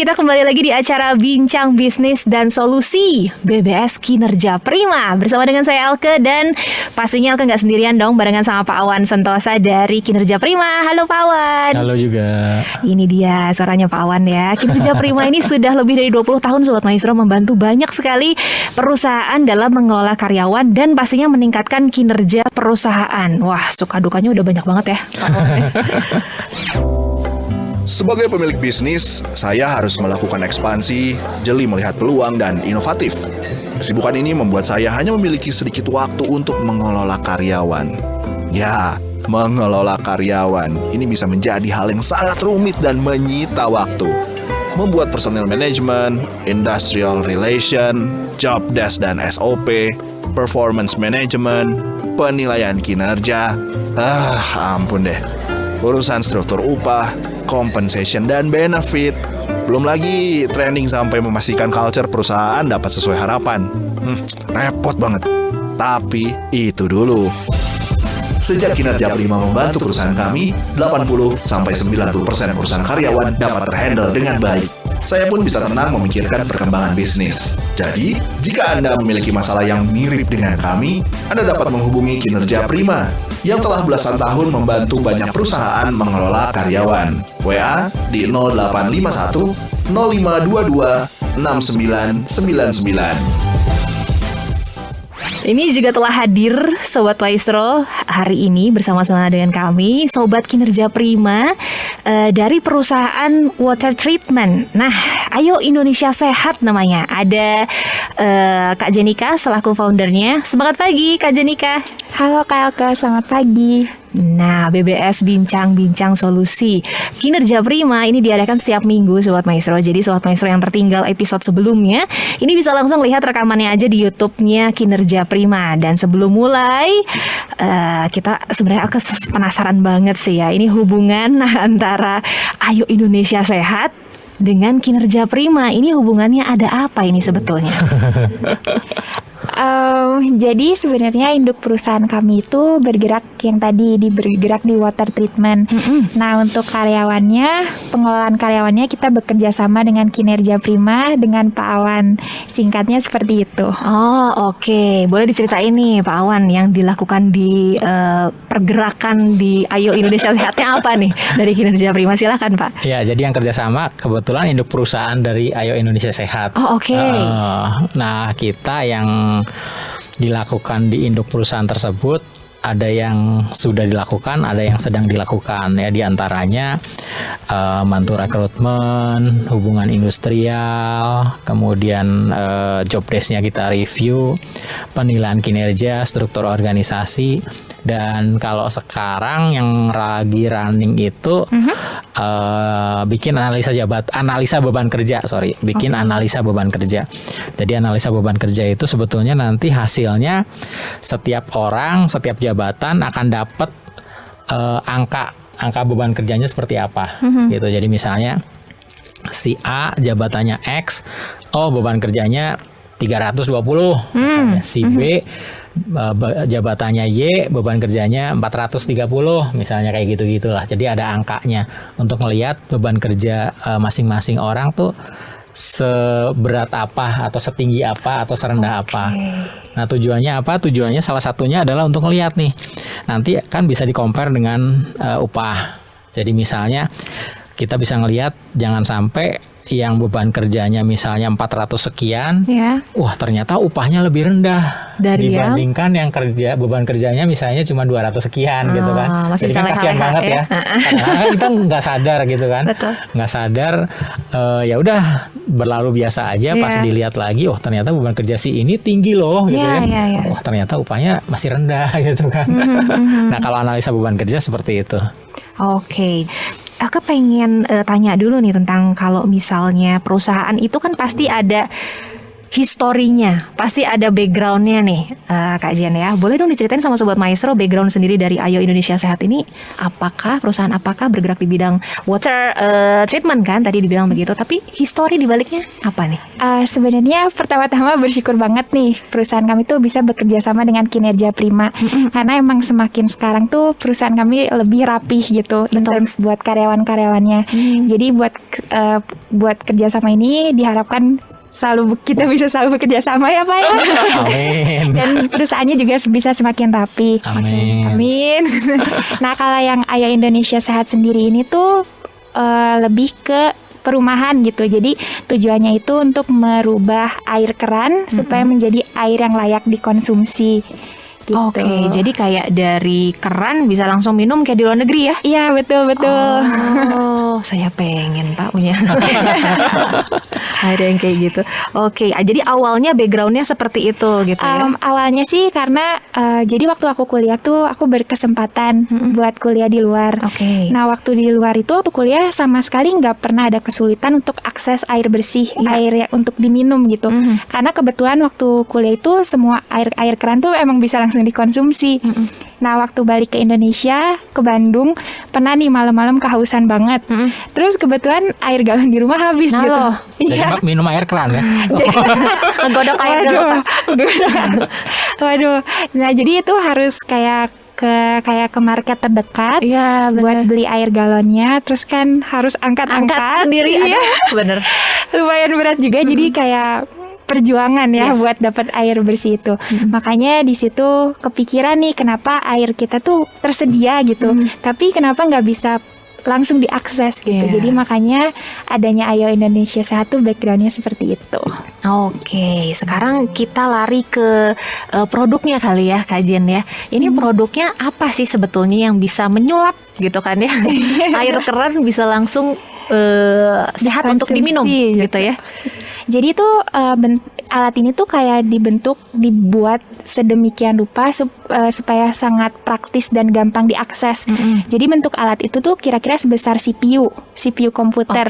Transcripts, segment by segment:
kita kembali lagi di acara Bincang Bisnis dan Solusi BBS Kinerja Prima bersama dengan saya Elke, dan pastinya Elke nggak sendirian dong, barengan sama Pak Awan Sentosa dari Kinerja Prima. Halo Pak Awan. Halo juga. Ini dia suaranya Pak Awan ya. Kinerja Prima ini sudah lebih dari 20 tahun Sobat Maestro membantu banyak sekali perusahaan dalam mengelola karyawan dan pastinya meningkatkan kinerja perusahaan. Wah, suka dukanya udah banyak banget ya Pak Awan. Sebagai pemilik bisnis, saya harus melakukan ekspansi, jeli melihat peluang dan inovatif. Kesibukan ini membuat saya hanya memiliki sedikit waktu untuk mengelola karyawan. Ya, mengelola karyawan ini bisa menjadi hal yang sangat rumit dan menyita waktu. Membuat personal management, industrial relation, job desk dan SOP, performance management, penilaian kinerja. Ampun deh. Urusan struktur upah, compensation dan benefit. Belum lagi training sampai memastikan culture perusahaan dapat sesuai harapan. Repot banget. Tapi itu dulu. Sejak Kinerja Prima membantu perusahaan kami, 80-90% perusahaan karyawan dapat terhandle dengan baik. Saya pun bisa tenang memikirkan perkembangan bisnis. Jadi, jika Anda memiliki masalah yang mirip dengan kami, Anda dapat menghubungi Kinerja Prima yang telah belasan tahun membantu banyak perusahaan mengelola karyawan. WA di 0851 0522 6999. Ini juga telah hadir Sobat Maestro hari ini bersama-sama dengan kami, Sobat Kinerja Prima dari perusahaan water treatment. Nah, Ayo Indonesia Sehat namanya. Ada Kak Jenika selaku foundernya. Semangat pagi Kak Jenika. Halo Kak Elke, selamat pagi. Nah, BBS Bincang Solusi Kinerja Prima ini diadakan setiap minggu Sobat Maestro. Jadi Sobat Maestro yang tertinggal episode sebelumnya, ini bisa langsung lihat rekamannya aja di YouTube-nya Kinerja Prima. Dan sebelum mulai, kita sebenarnya aku penasaran banget sih ya, ini hubungan antara Ayo Indonesia Sehat dengan Kinerja Prima. Ini hubungannya ada apa ini sebetulnya? Jadi sebenarnya induk perusahaan kami itu bergerak di water treatment. Nah, untuk karyawannya, pengelolaan karyawannya kita bekerja sama dengan Kinerja Prima dengan Pak Awan. Singkatnya seperti itu. Oh, oke. Boleh diceritain nih Pak Awan yang dilakukan di pergerakan di Ayo Indonesia Sehatnya apa nih dari Kinerja Prima? Silakan Pak. Ya, jadi yang kerjasama kebetulan induk perusahaan dari Ayo Indonesia Sehat. Oh, oke. Nah, kita yang dilakukan di induk perusahaan tersebut ada yang sudah dilakukan, ada yang sedang dilakukan ya, diantaranya bantu rekrutmen, hubungan industrial, kemudian job desk-nya kita review, penilaian kinerja, struktur organisasi, dan kalau sekarang yang lagi running itu bikin analisa beban kerja. Analisa beban kerja. Jadi analisa beban kerja itu sebetulnya nanti hasilnya setiap orang, setiap jabatan akan dapat angka beban kerjanya seperti apa gitu. Jadi misalnya si A jabatannya X, beban kerjanya 320 misalnya. Si B jabatannya Y, beban kerjanya 430 misalnya, kayak gitu-gitulah. Jadi ada angkanya untuk melihat beban kerja masing-masing orang tuh seberat apa atau setinggi apa atau serendah apa. Nah, tujuannya apa? Tujuannya salah satunya adalah untuk melihat nih, nanti kan bisa di-compare dengan upah. Jadi misalnya kita bisa ngelihat jangan sampai yang beban kerjanya misalnya 400 sekian, wah ternyata upahnya lebih rendah dibandingkan yang beban kerjanya misalnya cuma 200 sekian gitu kan. Jadi kan kasihan banget ya. Karena kita nggak sadar gitu kan. Nggak sadar, ya udah berlalu biasa aja. Pas dilihat lagi, oh ternyata beban kerja si ini tinggi loh gitu ya. Wah ternyata upahnya masih rendah gitu kan. Nah, kalau analisa beban kerja seperti itu. Oke. Aku pengen tanya dulu nih tentang kalau misalnya perusahaan itu kan pasti ada historinya, pasti ada backgroundnya nih, Kak Jen ya. Boleh dong diceritain sama Sobat Maestro background sendiri dari Ayo Indonesia Sehat ini. Apakah perusahaan apakah bergerak di bidang water treatment kan? Tadi dibilang begitu. Tapi histori di baliknya apa nih? Sebenarnya pertama-tama bersyukur banget nih perusahaan kami tuh bisa bekerja sama dengan Kinerja Prima. Karena emang semakin sekarang tuh perusahaan kami lebih rapih gitu in terms buat karyawan-karyawannya. Jadi buat kerjasama ini diharapkan kita bisa selalu bekerja sama ya Pak ya. Amin. Dan perusahaannya juga bisa semakin rapi. Amin. Nah kalau yang Ayo Indonesia Sehat sendiri ini tuh lebih ke perumahan gitu. Jadi tujuannya itu untuk merubah air keran supaya menjadi air yang layak dikonsumsi. Gitu. Oke, jadi kayak dari keran bisa langsung minum kayak di luar negeri ya? Iya betul. Oh, saya pengen Pak punya ada yang kayak gitu. Oke, jadi awalnya backgroundnya seperti itu gitu ya? Awalnya sih karena jadi waktu aku kuliah tuh aku berkesempatan buat kuliah di luar. Oke. Nah waktu di luar itu waktu kuliah sama sekali nggak pernah ada kesulitan untuk akses air bersih, air untuk diminum gitu. Karena kebetulan waktu kuliah itu semua air keran tuh emang bisa langsung dikonsumsi. Nah waktu balik ke Indonesia, ke Bandung, pernah nih malam-malam kehausan banget. Terus kebetulan air galon di rumah habis Nah, gitu. loh. Jadi minum air keran ya. Ngegodok air dulu Pak. Waduh. Nah jadi itu harus kayak ke market terdekat buat beli air galonnya. Terus kan harus angkat sendiri. Bener. Lumayan berat juga. Jadi kayak perjuangan ya buat dapat air bersih itu. Makanya di situ kepikiran nih kenapa air kita tuh tersedia gitu. Tapi kenapa nggak bisa langsung diakses gitu. Jadi makanya adanya Ayo Indonesia Sehat tuh backgroundnya seperti itu. Oke, sekarang kita lari ke produknya kali ya Kak Jen ya. Ini produknya apa sih sebetulnya yang bisa menyulap gitu kan ya? Air keran bisa langsung sehat untuk diminum gitu ya. Jadi tuh alat ini tuh kayak dibuat sedemikian rupa supaya sangat praktis dan gampang diakses. Jadi bentuk alat itu tuh kira-kira sebesar CPU komputer.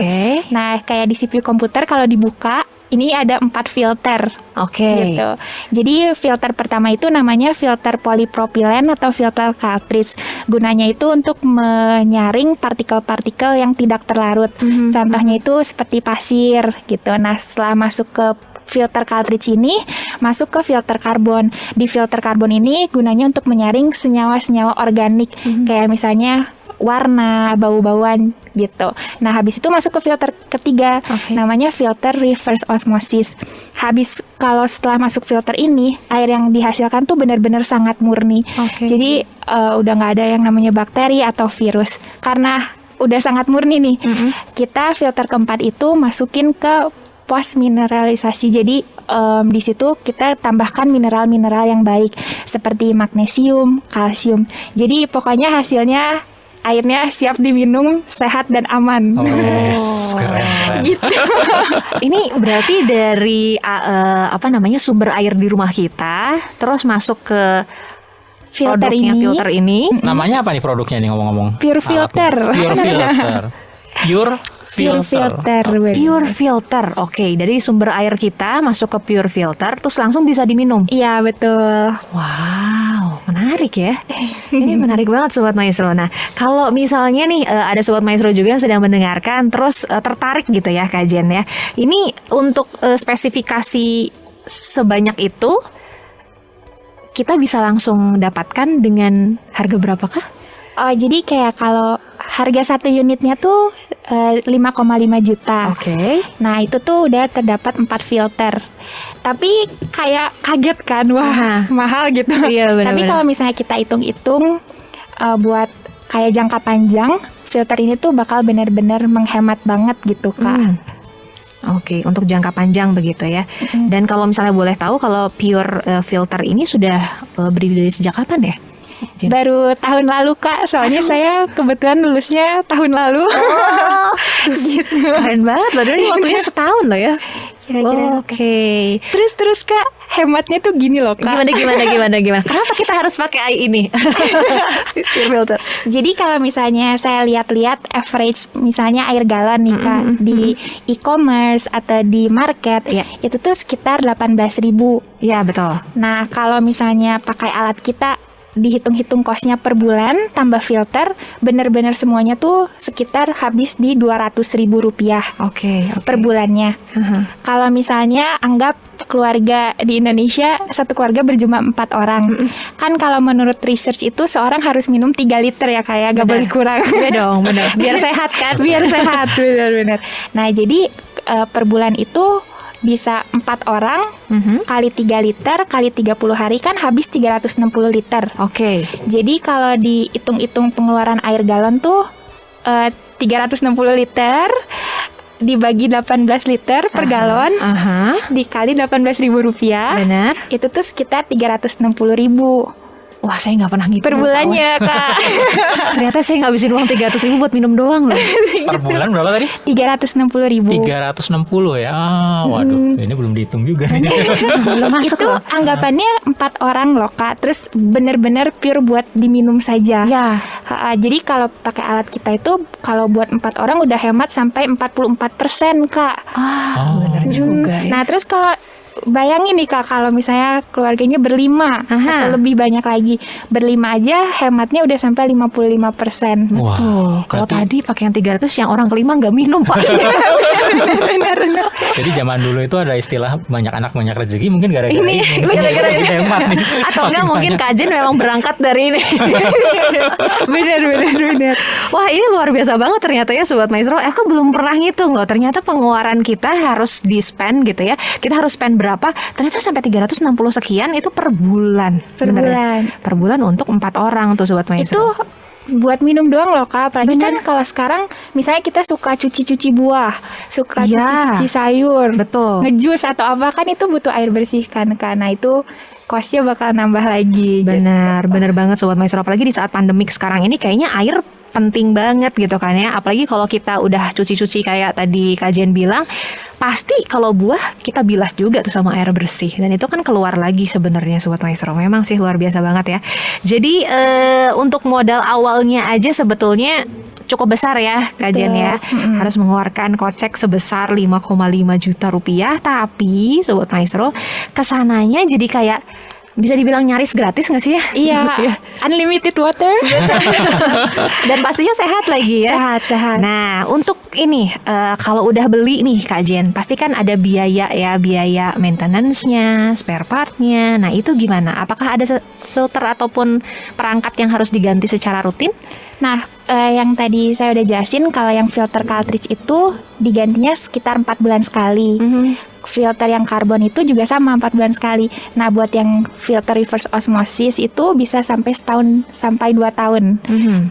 Nah kayak di CPU komputer kalau dibuka ini ada 4 filter. Gitu. Jadi filter pertama itu namanya filter polipropilen atau filter cartridge. Gunanya itu untuk menyaring partikel-partikel yang tidak terlarut. Contohnya itu seperti pasir gitu. Nah, setelah masuk ke filter cartridge ini masuk ke filter karbon. Di filter karbon ini gunanya untuk menyaring senyawa-senyawa organik kayak misalnya warna, bau-bauan gitu. Nah, habis itu masuk ke filter ketiga, namanya filter reverse osmosis. Kalau setelah masuk filter ini, air yang dihasilkan tuh benar-benar sangat murni. Jadi udah nggak ada yang namanya bakteri atau virus. Karena udah sangat murni nih. Kita filter keempat itu masukin ke post mineralisasi. Jadi di situ kita tambahkan mineral-mineral yang baik seperti magnesium, kalsium. Jadi pokoknya hasilnya airnya siap diminum, sehat dan aman. Keren. Gitu. Ini berarti dari sumber air di rumah kita, terus masuk ke filter ini. Namanya apa nih produknya nih ngomong-ngomong? Pure filter. Pure filter. Oke, dari sumber air kita masuk ke pure filter, terus langsung bisa diminum. Iya betul. Wow, menarik ya. Ini menarik banget Sobat Maestro. Nah, kalau misalnya nih ada Sobat Maestro juga yang sedang mendengarkan, terus tertarik gitu ya Kak Jen ya. Ini untuk spesifikasi sebanyak itu, kita bisa langsung dapatkan dengan harga berapakah? Jadi kayak kalau harga satu unitnya tuh 5,5 juta. Nah itu tuh udah terdapat 4 filter. Tapi kayak kaget kan, wah mahal gitu. Tapi kalau misalnya kita hitung-hitung buat kayak jangka panjang, filter ini tuh bakal benar-benar menghemat banget gitu Kak. Untuk jangka panjang begitu ya. Dan kalau misalnya boleh tahu, kalau pure filter ini sudah berdiri dari sejak kapan ya? Baru tahun lalu Kak, soalnya saya kebetulan lulusnya tahun lalu. Gitu. Keren banget loh, dari waktunya setahun loh ya. Kira-kira. Oke. Terus Kak, hematnya tuh gini loh Kak. Gimana? Kenapa kita harus pakai ini? Pure filter. Jadi kalau misalnya saya lihat-lihat average misalnya air galon nih Kak di e-commerce atau di market itu tuh sekitar 18.000. Iya betul. Nah kalau misalnya pakai alat kita dihitung-hitung kosnya per bulan tambah filter, bener-bener semuanya tuh sekitar habis di 200.000 rupiah Oke. per bulannya. Kalau misalnya anggap keluarga di Indonesia satu keluarga berjumlah 4 orang, kan kalau menurut research itu seorang harus minum 3 liter ya kayak gak boleh kurang. Iya dong, benar. Biar sehat kan? Biar sehat, benar-benar. Nah jadi per bulan itu bisa 4 orang kali 3 liter kali 30 hari kan habis 360 liter. Oke. Jadi kalau dihitung-hitung pengeluaran air galon tuh 360 liter dibagi 18 liter per galon dikali 18.000 rupiah. Benar. Itu tuh sekitar 360.000 Wah, saya nggak pernah ngitung per bulannya Kak. Ternyata saya ngabisin uang 300.000 buat minum doang loh. Per bulan berapa tadi? 360.000. 360 ya. Waduh, ini belum dihitung juga. Belum masuk Itu loh. anggapannya 4 orang loh Kak. Terus bener-bener pure buat diminum saja. Ya. Jadi kalau pakai alat kita itu kalau buat 4 orang udah hemat sampai 44% Kak. Benar juga ya. Nah terus kalau bayangin nih Kak, kalau misalnya keluarganya berlima atau lebih banyak lagi, berlima aja hematnya udah sampai 55%. Wah, Tuh, kalau berarti- tadi pakai yang 300 yang orang kelima nggak minum Pak. Benar. Jadi zaman dulu itu ada istilah banyak anak banyak rezeki, mungkin gara-gara Ini, gara-gara ini. hemat nih. Atau enggak mungkin Kajen memang berangkat dari ini. benar. Wah ini luar biasa banget ternyata ya Sobat Maestro. Aku belum pernah ngitung loh. Ternyata pengeluaran kita harus di spend gitu ya. Kita harus spend berapa? Ternyata sampai 360 sekian itu per bulan. Per Bener ya? bulan. Per bulan untuk 4 orang tuh Sobat Itu Maestro. buat minum doang loh Kak. Apalagi Bener. kan kalau sekarang misalnya kita suka cuci-cuci buah, suka Iya. cuci-cuci sayur, Betul. ngejus atau apa kan itu butuh air bersih kan. Karena itu kosnya bakal nambah lagi. Benar banget Sobat Maestro. Apalagi di saat pandemik sekarang ini kayaknya air penting banget gitu kan ya. Apalagi kalau kita udah cuci-cuci kayak tadi Kajen bilang, pasti kalau buah kita bilas juga tuh sama air bersih. Dan itu kan keluar lagi sebenarnya Sobat Maestro. Memang sih luar biasa banget ya. Jadi untuk modal awalnya aja sebetulnya cukup besar ya Kajen ya. Harus mengeluarkan kocek sebesar 5,5 juta rupiah. Tapi Sobat Maestro kesananya jadi kayak bisa dibilang nyaris gratis nggak sih ya? Iya, unlimited water. Dan pastinya sehat lagi ya. Sehat. Nah, untuk ini kalau udah beli nih Kak Jen, pasti kan ada biaya ya, biaya maintenance-nya, spare part-nya. Nah, itu gimana? Apakah ada filter ataupun perangkat yang harus diganti secara rutin? Nah, yang tadi saya udah jelasin kalau yang filter cartridge itu digantinya sekitar 4 bulan sekali. Filter yang karbon itu juga sama 4 bulan sekali. Nah, buat yang filter reverse osmosis itu bisa sampai setahun sampai 2 tahun.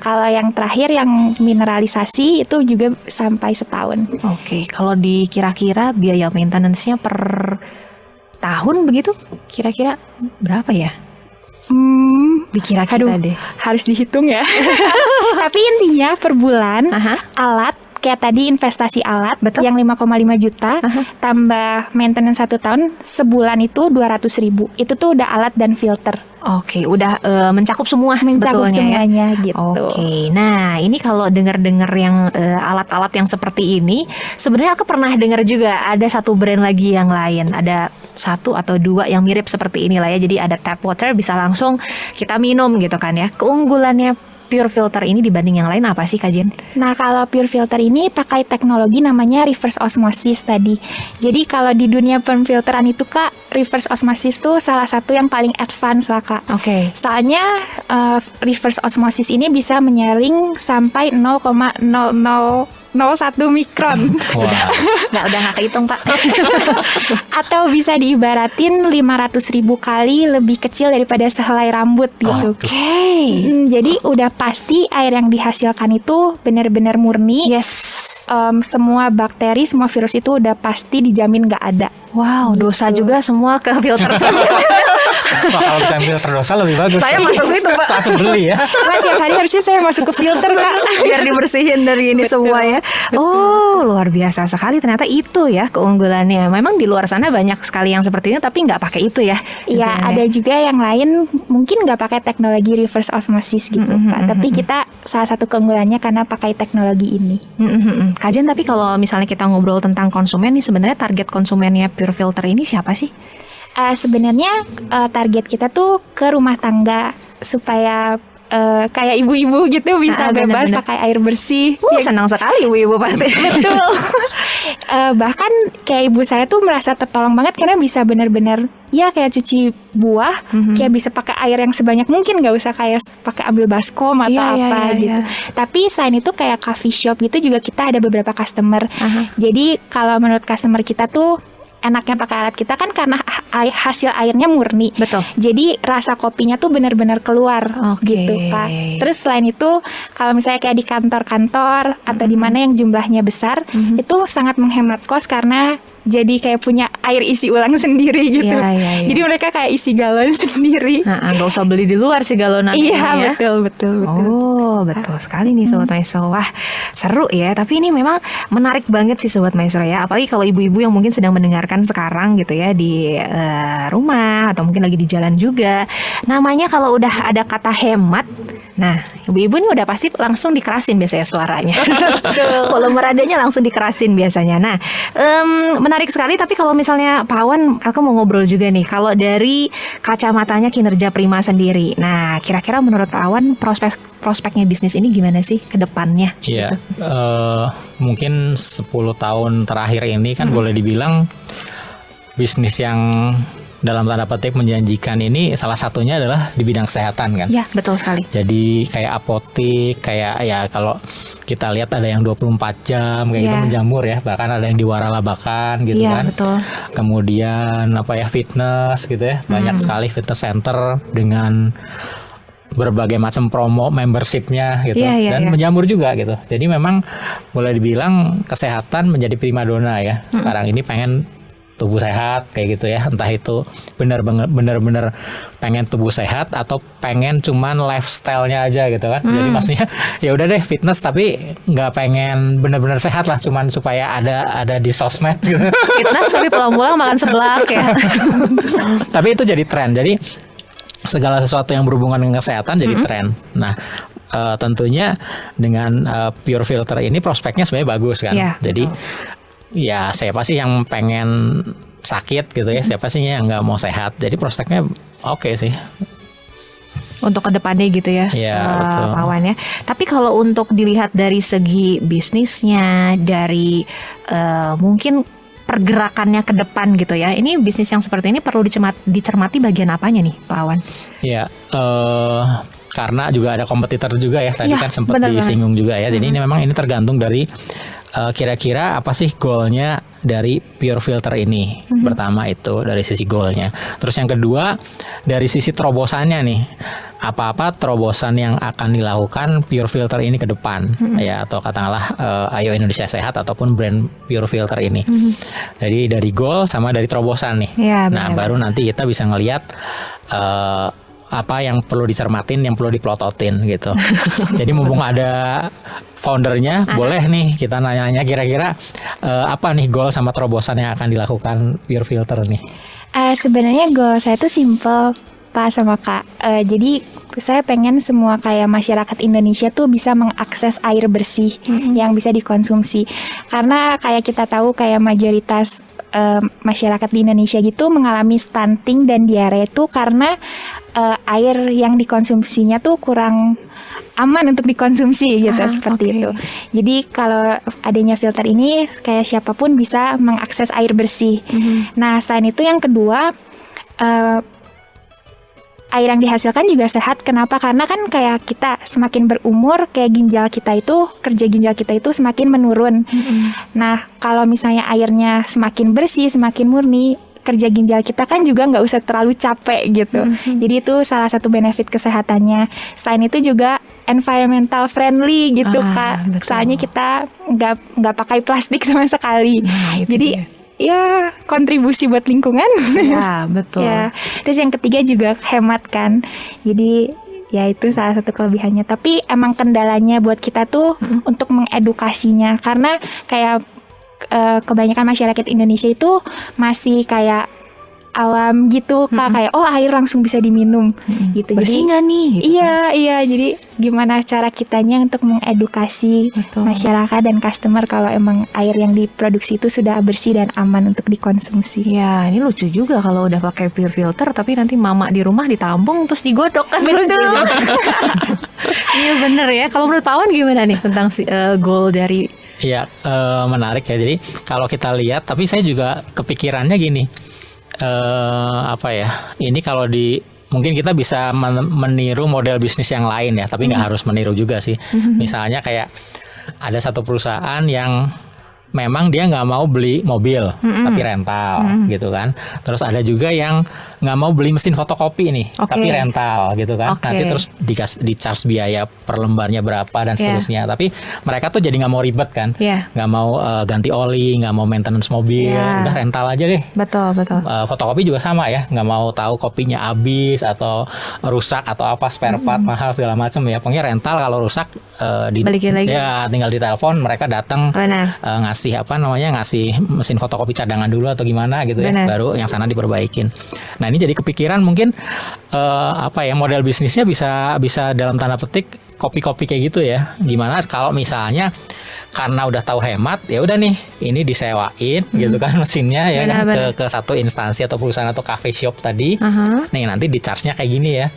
Kalau yang terakhir yang mineralisasi itu juga sampai setahun. Oke, kalau dikira-kira biaya maintenance-nya per tahun begitu, kira-kira berapa ya? Dikira-kira deh. Harus dihitung ya. Tapi intinya per bulan alat kayak tadi investasi alat yang 5,5 juta tambah maintenance 1 tahun sebulan itu 200.000. Itu tuh udah alat dan filter. Oke, udah mencakup semua Mencakup sebetulnya semuanya ya. gitu. Oke, nah ini kalau dengar-dengar yang alat-alat yang seperti ini, sebenarnya aku pernah dengar juga ada satu brand lagi yang lain, ada 1 atau 2 yang mirip seperti inilah ya. Jadi ada tap water bisa langsung kita minum gitu kan ya. Keunggulannya pure filter ini dibanding yang lain apa sih Kak Jen? Nah, kalau pure filter ini pakai teknologi namanya reverse osmosis tadi. Jadi kalau di dunia pemfilteran itu Kak, reverse osmosis tuh salah satu yang paling advance lah Kak. Oke. Soalnya reverse osmosis ini bisa menyaring sampai 0,0001 mikron. Wah, Udah nggak kehitung Pak. Atau bisa diibaratin 500.000 kali lebih kecil daripada sehelai rambut gitu. Oke. Jadi udah pasti air yang dihasilkan itu benar-benar murni. Yes. Semua bakteri, semua virus itu udah pasti dijamin nggak ada. Wow, dosa juga semua ke filter. Wah, kalau bisa filter dosa lebih bagus. Saya masuk situ, Pak. Langsung beli ya. Wah, tiap hari harusnya saya masuk ke filter, Kak. Biar dibersihin dari ini semua ya. Oh, luar biasa sekali ternyata itu ya keunggulannya. Memang di luar sana banyak sekali yang seperti ini tapi nggak pakai itu ya. Iya, ada juga yang lain mungkin nggak pakai teknologi reverse osmosis gitu, Kak. Tapi kita salah satu keunggulannya karena pakai teknologi ini. Kajian, tapi kalau misalnya kita ngobrol tentang konsumen nih, sebenarnya target konsumennya Pure Filter ini siapa sih? Sebenarnya target kita tuh ke rumah tangga supaya kayak ibu-ibu gitu bisa bebas benar-benar pakai air bersih. Senang sekali ibu-ibu pasti. Betul. Bahkan kayak ibu saya tuh merasa tertolong banget karena bisa benar-benar ya kayak cuci buah, kayak bisa pakai air yang sebanyak mungkin, nggak usah kayak pakai ambil baskom atau apa gitu. Tapi selain itu kayak coffee shop gitu juga kita ada beberapa customer. Jadi kalau menurut customer kita tuh enaknya pakai alat kita kan karena hasil airnya murni. Betul. Jadi rasa kopinya tuh benar-benar keluar gitu, Kak. Terus selain itu kalau misalnya kayak di kantor-kantor atau di mana yang jumlahnya besar, itu sangat menghemat kos karena jadi kayak punya air isi ulang sendiri gitu. Jadi mereka kayak isi galon sendiri. Nggak usah beli di luar sih galonannya. Iya, betul. Oh, betul sekali nih Sobat Maestro. Wah, seru ya. Tapi ini memang menarik banget sih Sobat Maestro ya. Apalagi kalau ibu-ibu yang mungkin sedang mendengarkan sekarang gitu ya di rumah atau mungkin lagi di jalan juga. Namanya kalau udah ada kata hemat, nah ibu-ibu ini udah pasti langsung dikerasin biasanya suaranya. Volume radionya langsung dikerasin biasanya. Nah, menarik sekali. Tapi kalau misalnya Pak Awan, aku mau ngobrol juga nih. Kalau dari kacamatanya kinerja Prima sendiri, nah kira-kira menurut Pak Awan prospeknya bisnis ini gimana sih ke depannya? Iya, mungkin 10 tahun terakhir ini kan boleh dibilang bisnis yang dalam tanda petik menjanjikan ini salah satunya adalah di bidang kesehatan kan. Ya, betul sekali. Jadi kayak apotik, kayak ya kalau kita lihat ada yang 24 jam kayak gitu menjamur ya, bahkan ada yang di waralabakan gitu kan. Betul. Kemudian fitness gitu ya, banyak sekali fitness center dengan berbagai macam promo membershipnya gitu dan menjamur juga gitu. Jadi memang boleh dibilang kesehatan menjadi primadona ya. Sekarang ini pengen tubuh sehat kayak gitu ya, entah itu benar-benar pengen tubuh sehat atau pengen cuman lifestyle-nya aja gitu kan. Jadi maksudnya ya udah deh fitness tapi nggak pengen benar-benar sehat lah, cuman supaya ada di sosmed gitu. Fitness tapi pulang-pulang makan seblak ya. Tapi itu jadi tren. Jadi segala sesuatu yang berhubungan dengan kesehatan jadi tren. Nah, tentunya dengan Pure Filter ini prospeknya sebenarnya bagus kan. Jadi ya siapa sih yang pengen sakit gitu ya, siapa sih yang nggak mau sehat. Jadi prospeknya oke sih untuk kedepannya gitu ya, Pak Awan ya. Tapi kalau untuk dilihat dari segi bisnisnya, dari mungkin pergerakannya ke depan gitu ya, ini bisnis yang seperti ini perlu dicermati bagian apanya nih Pak Awan? Ya, karena juga ada kompetitor juga ya, tadi kan sempat disinggung juga ya. Jadi ini memang ini tergantung dari kira-kira apa sih goalnya dari Pure Filter ini. Pertama itu dari sisi goalnya. Terus yang kedua dari sisi terobosannya nih, apa-apa terobosan yang akan dilakukan Pure Filter ini ke depan ya, atau katakanlah Ayo Indonesia Sehat ataupun brand Pure Filter ini. Jadi dari goal sama dari terobosan nih. Nah baru nanti kita bisa ngelihat apa yang perlu dicermatin, yang perlu diplototin gitu. Jadi mumpung ada foundernya, boleh nih kita nanya-nanya kira-kira apa nih goal sama terobosan yang akan dilakukan Pure Filter nih. Sebenarnya goal saya tuh simple, Pak sama Kak. Jadi saya pengen semua kayak masyarakat Indonesia tuh bisa mengakses air bersih yang bisa dikonsumsi. Karena kayak kita tahu kayak mayoritas masyarakat di Indonesia gitu mengalami stunting dan diare itu karena air yang dikonsumsinya tuh kurang aman untuk dikonsumsi gitu, seperti itu. Jadi kalau adanya filter ini kayak siapapun bisa mengakses air bersih. Nah selain itu yang kedua, air yang dihasilkan juga sehat. Kenapa? Karena kan kayak kita semakin berumur, kayak kerja ginjal kita itu semakin menurun. Nah, kalau misalnya airnya semakin bersih, semakin murni, kerja ginjal kita kan juga nggak usah terlalu capek gitu. Jadi itu salah satu benefit kesehatannya. Selain itu juga environmental friendly gitu, Kak. Betul. Soalnya kita nggak pakai plastik sama sekali. Jadi ya kontribusi buat lingkungan. Ya, betul. Ya, terus yang ketiga juga hemat kan. Jadi ya itu salah satu kelebihannya. Tapi emang kendalanya buat kita tuh untuk mengedukasinya, karena kayak kebanyakan masyarakat Indonesia itu masih kayak awam gitu Kak, kayak oh air langsung bisa diminum gitu. Bersih Jadi nggak nih? Gitu. iya, jadi gimana cara kitanya untuk mengedukasi Betul. masyarakat dan customer kalau emang air yang diproduksi itu sudah bersih dan aman untuk dikonsumsi. Ya, ini lucu juga kalau udah pakai pure filter tapi nanti mama di rumah ditampung terus digodok kan lucu. Iya bener ya. Kalau menurut Pak Wan gimana nih tentang goal dari Iya, menarik ya. Jadi kalau kita lihat, tapi saya juga kepikirannya gini, apa ya? Ini kalau mungkin kita bisa meniru model bisnis yang lain ya, tapi nggak harus meniru juga sih. Misalnya kayak ada satu perusahaan yang memang dia nggak mau beli mobil, tapi rental gitu kan. Terus ada juga yang nggak mau beli mesin fotokopi nih, tapi rental gitu kan. Nanti terus di charge biaya per lembarnya berapa dan seterusnya. Tapi mereka tuh jadi nggak mau ribet kan, nggak mau ganti oli, nggak mau maintenance mobil, udah rental aja deh. Betul. Fotokopi juga sama ya, nggak mau tahu kopinya habis atau rusak atau apa spare part mahal segala macam ya. Pokoknya rental kalau rusak balikin lagi. Ya tinggal ditelepon, mereka datang ngasih mesin fotokopi cadangan dulu atau gimana gitu ya, baru yang sana diperbaikin. Nah ini jadi kepikiran mungkin model bisnisnya bisa dalam tanda petik kopi-kopi kayak gitu ya. Gimana kalau misalnya karena udah tahu hemat, ya udah nih ini disewain gitu kan mesinnya ya kan ke satu instansi atau perusahaan atau cafe shop tadi. Nih nanti di charge-nya kayak gini ya.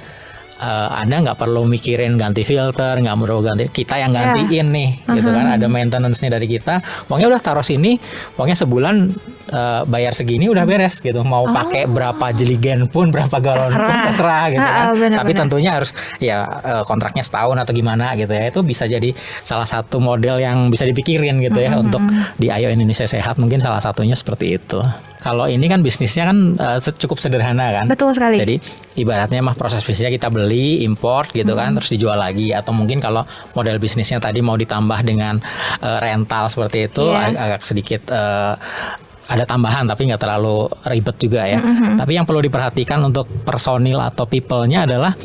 Anda nggak perlu mikirin ganti filter, nggak perlu ganti, kita yang gantiin nih, gitu kan, ada maintenance-nya dari kita. Pokoknya udah taruh sini, pokoknya sebulan bayar segini udah beres gitu. Mau pakai berapa jeligen pun, berapa galon pun terserah gitu kan. Tapi tentunya harus kontraknya setahun atau gimana gitu ya. Itu bisa jadi salah satu model yang bisa dipikirin gitu ya untuk di Ayo Indonesia Sehat, mungkin salah satunya seperti itu. Kalau ini kan bisnisnya kan cukup sederhana kan. Betul sekali. Jadi ibaratnya proses bisnisnya kita beli, import gitu kan, terus dijual lagi. Atau mungkin kalau model bisnisnya tadi mau ditambah dengan rental seperti itu, agak sedikit ada tambahan tapi nggak terlalu ribet juga ya. Tapi yang perlu diperhatikan untuk personil atau people-nya adalah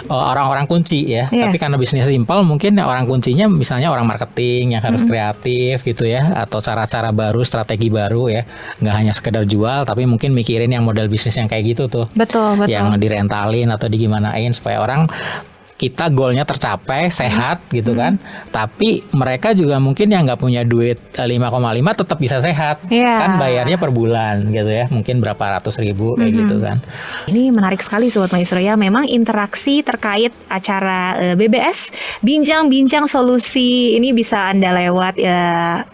orang-orang kunci ya. Tapi karena bisnis simple, mungkin orang kuncinya misalnya orang marketing yang harus kreatif gitu ya, atau cara-cara baru, strategi baru ya. Nggak hanya sekedar jual, tapi mungkin mikirin yang model bisnis yang kayak gitu tuh. Betul. Yang direntalin atau digimanain supaya orang kita goalnya tercapai, sehat gitu kan. Tapi mereka juga mungkin yang nggak punya duit 5,5 tetap bisa sehat. Kan bayarnya per bulan gitu ya. Mungkin berapa ratus ribu kayak gitu kan. Ini menarik sekali Sobat Maestro ya. Memang interaksi terkait acara BBS, Bincang-Bincang Solusi ini bisa Anda lewat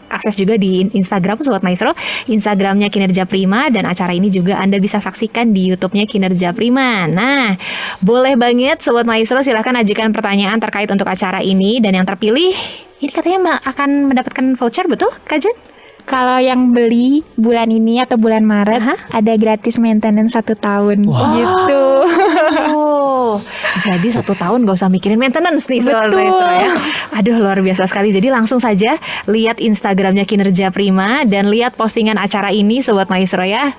akses juga di Instagram Sobat Maestro. Instagramnya Kinerja Prima, dan acara ini juga Anda bisa saksikan di YouTube-nya Kinerja Prima. Nah, boleh banget Sobat Maestro, silahkan ajukan pertanyaan terkait untuk acara ini, dan yang terpilih ini katanya akan mendapatkan voucher, betul Kak Jen? Kalau yang beli bulan ini atau bulan Maret ada gratis maintenance 1 tahun gitu. Jadi 1 tahun gak usah mikirin maintenance nih Sobat Maestro ya. Aduh luar biasa sekali. Jadi langsung saja lihat Instagramnya Kinerja Prima dan lihat postingan acara ini Sobat Maestro ya.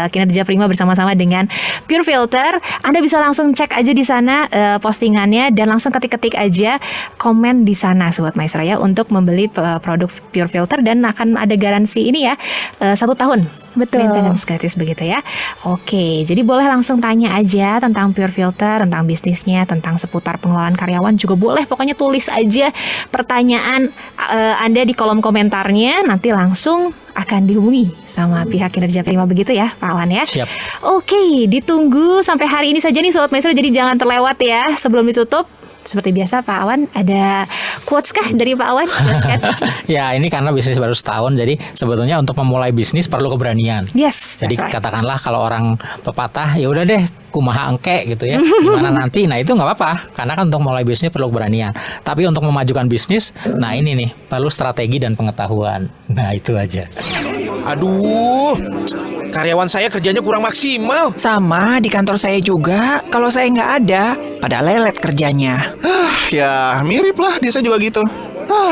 Kinerja Prima bersama-sama dengan Pure Filter. Anda bisa langsung cek aja di sana postingannya, dan langsung ketik-ketik aja komen di sana Sobat Maestro ya untuk membeli produk Pure Filter, dan akan ada garansi ini ya 1 tahun. Betul. Maintenance gratis begitu ya. Oke, jadi boleh langsung tanya aja tentang Pure Filter, tentang bisnisnya, tentang seputar pengelolaan karyawan juga boleh. Pokoknya tulis aja pertanyaan Anda di kolom komentarnya, nanti langsung akan dihubungi sama pihak Kinerja Prima begitu ya Pak Wan ya. Siap. Oke, ditunggu sampai hari ini saja nih Sobat Maestro, jadi jangan terlewat ya. Sebelum ditutup, seperti biasa Pak Awan, ada quotes kah dari Pak Awan? Ya ini karena bisnis baru setahun, jadi sebetulnya untuk memulai bisnis perlu keberanian. Yes. Jadi katakanlah kalau orang pepatah, ya udah deh kumaha engke gitu ya, gimana nanti. Nah itu nggak apa-apa, karena kan untuk mulai bisnis perlu keberanian. Tapi untuk memajukan bisnis, nah ini nih perlu strategi dan pengetahuan. Nah itu aja. Aduh, karyawan saya kerjanya kurang maksimal. Sama di kantor saya juga. Kalau saya nggak ada, pada lelet kerjanya. Ya mirip lah, dia saya juga gitu.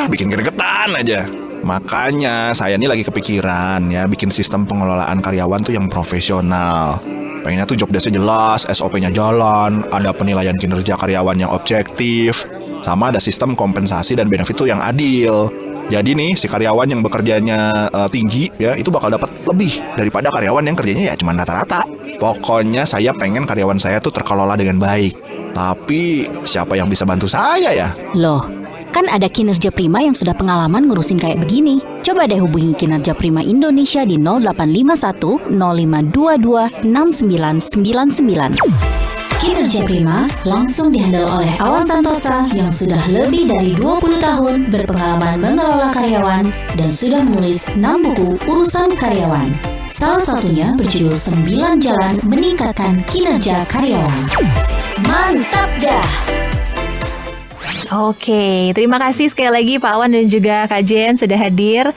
Bikin gregetan aja. Makanya saya ini lagi kepikiran ya bikin sistem pengelolaan karyawan tuh yang profesional. Pengennya tuh job desk-nya jelas, SOP-nya jalan, ada penilaian kinerja karyawan yang objektif, sama ada sistem kompensasi dan benefit tuh yang adil. Jadi nih si karyawan yang bekerjanya tinggi ya itu bakal dapat lebih daripada karyawan yang kerjanya ya cuma rata-rata. Pokoknya saya pengen karyawan saya tuh terkelola dengan baik. Tapi siapa yang bisa bantu saya ya? Loh, kan ada Kinerja Prima yang sudah pengalaman ngurusin kayak begini. Coba deh hubungi Kinerja Prima Indonesia di 0851 0522 6999. Kinerja Prima langsung dihandle oleh Awan Santosa yang sudah lebih dari 20 tahun berpengalaman mengelola karyawan dan sudah menulis 6 buku urusan karyawan. Salah satunya berjudul 9 Jalan Meningkatkan Kinerja Karyawan. Mantap dah! Oke, terima kasih sekali lagi Pak Awan dan juga Kak Jen sudah hadir.